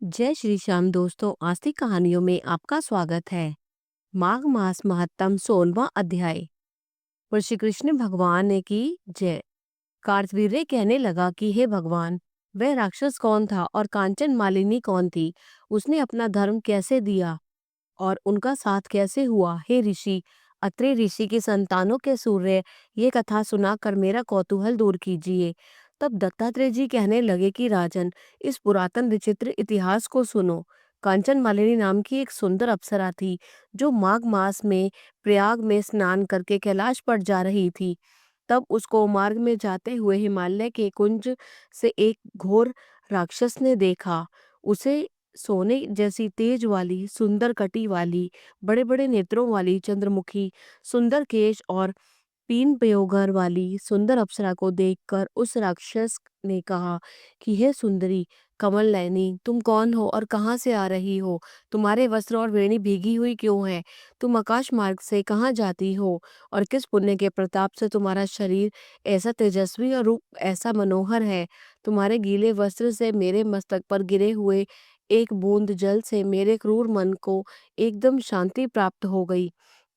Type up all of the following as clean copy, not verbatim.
जय श्री श्याम दोस्तों, आस्तिक कहानियों में आपका स्वागत है। माघ मास महत्तम 16वां अध्याय। पर श्री कृष्ण भगवान ने की जय। कार्तवीर्य कहने लगा कि हे भगवान, वह राक्षस कौन था और कांचन मालिनी कौन थी? उसने अपना धर्म कैसे दिया और उनका साथ कैसे हुआ? हे ऋषि, अत्रि ऋषि की संतानों के सूर्य, ये कथा सुनाकर मेरा कौतूहल दूर कीजिए। तब दत्तात्रेय जी कहने लगे कि राजन, इस पुरातन विचित्र इतिहास को सुनो। कांचन मालिनी नाम की एक सुंदर अप्सरा थी, जो माघ मास में प्रयाग में स्नान करके कैलाश पर जा रही थी। तब उसको मार्ग में जाते हुए हिमालय के कुंज से एक घोर राक्षस ने देखा। उसे सोने जैसी तेज वाली, सुंदर कटी वाली, बड़े बड़े नेत्रों वाली, चंद्रमुखी, सुंदर केश और पीन पयोगर वाली सुंदर अप्सरा को देखकर उस राक्षस ने कहा कि हे सुंदरी कमल नयनी, तुम कौन हो और कहाँ से आ रही हो? तुम्हारे वस्त्र और वेणी भीगी हुई क्यों है? तुम आकाश मार्ग से कहाँ जाती हो? और किस पुण्य के प्रताप से तुम्हारा शरीर ऐसा तेजस्वी और रूप ऐसा मनोहर है? तुम्हारे गीले वस्त्र से मेरे मस्तक पर गिरे हुए एक बूंद जल से मेरे क्रूर मन को एकदम शांति प्राप्त हो गई।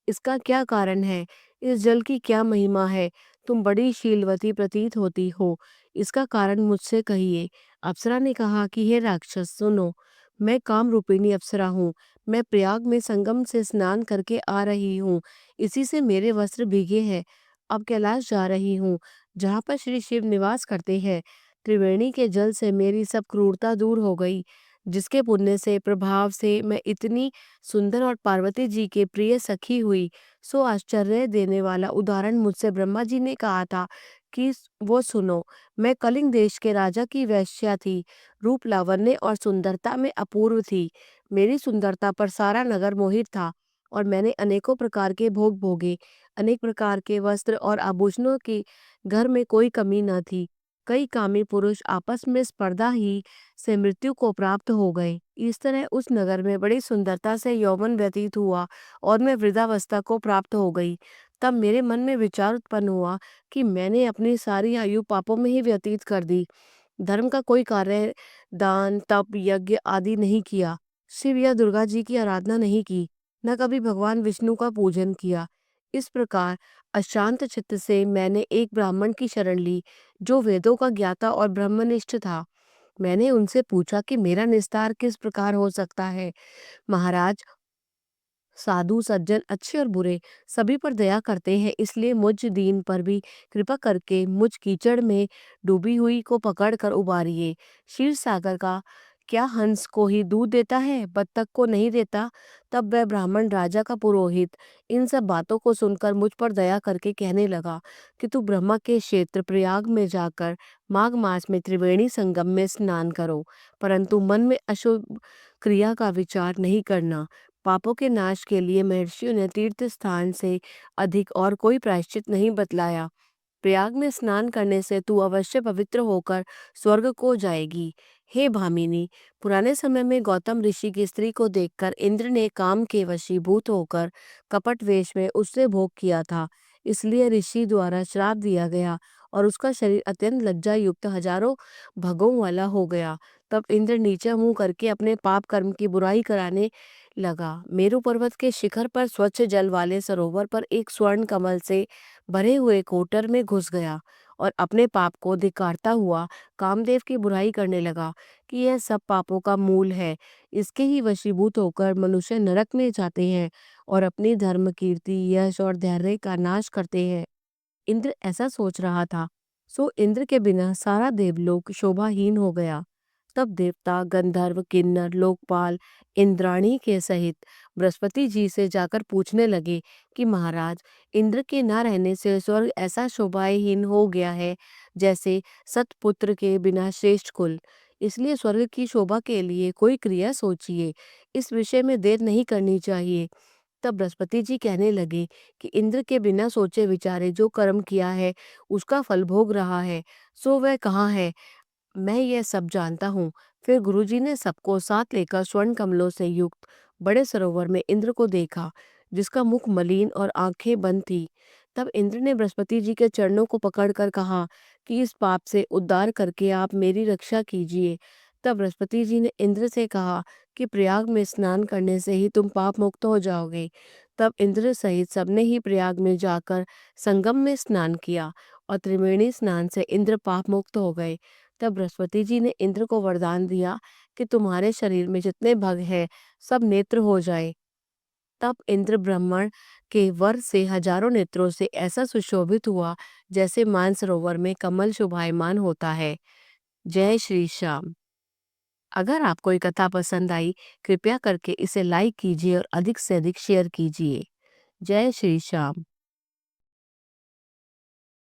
इसका क्या कारण है? इस जल की क्या महिमा है? तुम बड़ी शीलवती प्रतीत होती हो, इसका कारण मुझसे कहिए। अप्सरा ने कहा कि हे राक्षस सुनो, मैं काम रूपिणी अप्सरा हूँ। मैं प्रयाग में संगम से स्नान करके आ रही हूँ, इसी से मेरे वस्त्र भीगे हैं। अब कैलाश जा रही हूँ, जहाँ पर श्री शिव निवास करते हैं। त्रिवेणी के जल से मेरी सब क्रूरता दूर हो गई, जिसके पुण्य से प्रभाव से मैं इतनी सुंदर और पार्वती जी के प्रिय सखी हुई। सो आश्चर्य देने वाला उदाहरण मुझसे ब्रह्मा जी ने कहा था कि वो सुनो। मैं कलिंग देश के राजा की वेश्या थी, रूप लावण्य और सुंदरता में अपूर्व थी। मेरी सुंदरता पर सारा नगर मोहित था और मैंने अनेकों प्रकार के भोग भोगे। अनेक प्रकार के वस्त्र और आभूषणों की घर में कोई कमी न थी। कई कामी पुरुष आपस में स्पर्धा ही से मृत्यु को प्राप्त हो गए। इस तरह उस नगर में बड़ी सुंदरता से यौवन व्यतीत हुआ और मैं वृद्धावस्था को प्राप्त हो गई। तब मेरे मन में विचार उत्पन्न हुआ कि मैंने अपनी सारी आयु पापों में ही व्यतीत कर दी। धर्म का कोई कार्य, दान तप यज्ञ आदि नहीं किया, शिव या दुर्गा जी की आराधना नहीं की, न कभी भगवान विष्णु का पूजन किया। इस प्रकार अशांत चित्त से मैंने एक ब्राह्मण की शरण ली, जो वेदों का ज्ञाता और ब्रह्मनिष्ठ था। मैंने उनसे पूछा कि मेरा निस्तार किस प्रकार हो सकता है। महाराज, साधु सज्जन अच्छे और बुरे सभी पर दया करते हैं, इसलिए मुझ दीन पर भी कृपा करके मुझ कीचड़ में डूबी हुई को पकड़ कर उबारिए। क्षीर सागर का क्या हंस को ही दूध देता है, बत्तख को नहीं देता? तब वह ब्राह्मण राजा का पुरोहित इन सब बातों को सुनकर मुझ पर दया करके कहने लगा कि तू ब्रह्मा के क्षेत्र प्रयाग में जाकर माघ मास में त्रिवेणी संगम में स्नान करो, परंतु मन में अशुभ क्रिया का विचार नहीं करना। पापों के नाश के लिए महर्षियों ने तीर्थ स्थान से अधिक और कोई प्रायश्चित नहीं बतलाया। प्रयाग में स्नान करने से तू अवश्य पवित्र होकर स्वर्ग को जाएगी। हे भामिनी, पुराने समय में गौतम ऋषि की स्त्री को देखकर इंद्र ने काम के वशीभूत होकर कपट वेश में उससे भोग किया था। इसलिए ऋषि द्वारा श्राप दिया गया और उसका शरीर अत्यंत लज्जा युक्त हजारों भगों वाला हो गया। तब इंद्र नीचा मुंह करके अपने पाप कर्म की बुराई कराने लगा। मेरु पर्वत के शिखर पर स्वच्छ जल वाले सरोवर पर एक स्वर्ण कमल से भरे हुए कोटर में घुस गया और अपने पाप को धिक्कारता हुआ कामदेव की बुराई करने लगा कि यह सब पापों का मूल है। इसके ही वशीभूत होकर मनुष्य नरक में जाते हैं और अपनी धर्म कीर्ति यश और धैर्य का नाश करते हैं। इंद्र ऐसा सोच रहा था, सो इंद्र के बिना सारा देवलोक शोभाहीन हो गया। तब देवता गंधर्व किन्नर लोकपाल इंद्राणी के सहित बृहस्पति जी से जाकर पूछने लगे कि महाराज, इंद्र के न रहने से स्वर्ग ऐसा शोभाहीन हो गया है जैसे सतपुत्र के बिना श्रेष्ठ कुल। इसलिए स्वर्ग की शोभा के लिए कोई क्रिया सोचिए, इस विषय में देर नहीं करनी चाहिए। तब बृहस्पति जी कहने लगे कि इंद्र के बिना सोचे विचारे जो कर्म किया है उसका फल भोग रहा है, सो वह कहाँ है? मैं यह सब जानता हूँ। फिर गुरुजी ने सबको साथ लेकर स्वर्ण कमलों से युक्त बड़े सरोवर में इंद्र को देखा, जिसका मुख मलिन और आंखें बंद थी। तब इंद्र ने बृहस्पति जी के चरणों को पकड़कर कहा कि इस पाप से उद्धार करके आप मेरी रक्षा कीजिए। तब बृहस्पति जी ने इंद्र से कहा कि प्रयाग में स्नान करने से ही तुम पाप मुक्त हो जाओगे। तब इंद्र सहित सबने ही प्रयाग में जाकर संगम में स्नान किया और त्रिवेणी स्नान से इंद्र पाप मुक्त हो गए। तब बृहस्पति जी ने इंद्र को वरदान दिया कि तुम्हारे शरीर में जितने भग हैं सब नेत्र हो जाए। तब इंद्र ब्राह्मण के वर से हजारों नेत्रों से ऐसा सुशोभित हुआ जैसे मानसरोवर में कमल शोभायमान होता है। जय श्री श्याम। अगर आपको ये कथा पसंद आई, कृपया करके इसे लाइक कीजिए और अधिक से अधिक शेयर कीजिए। जय श्री श्याम।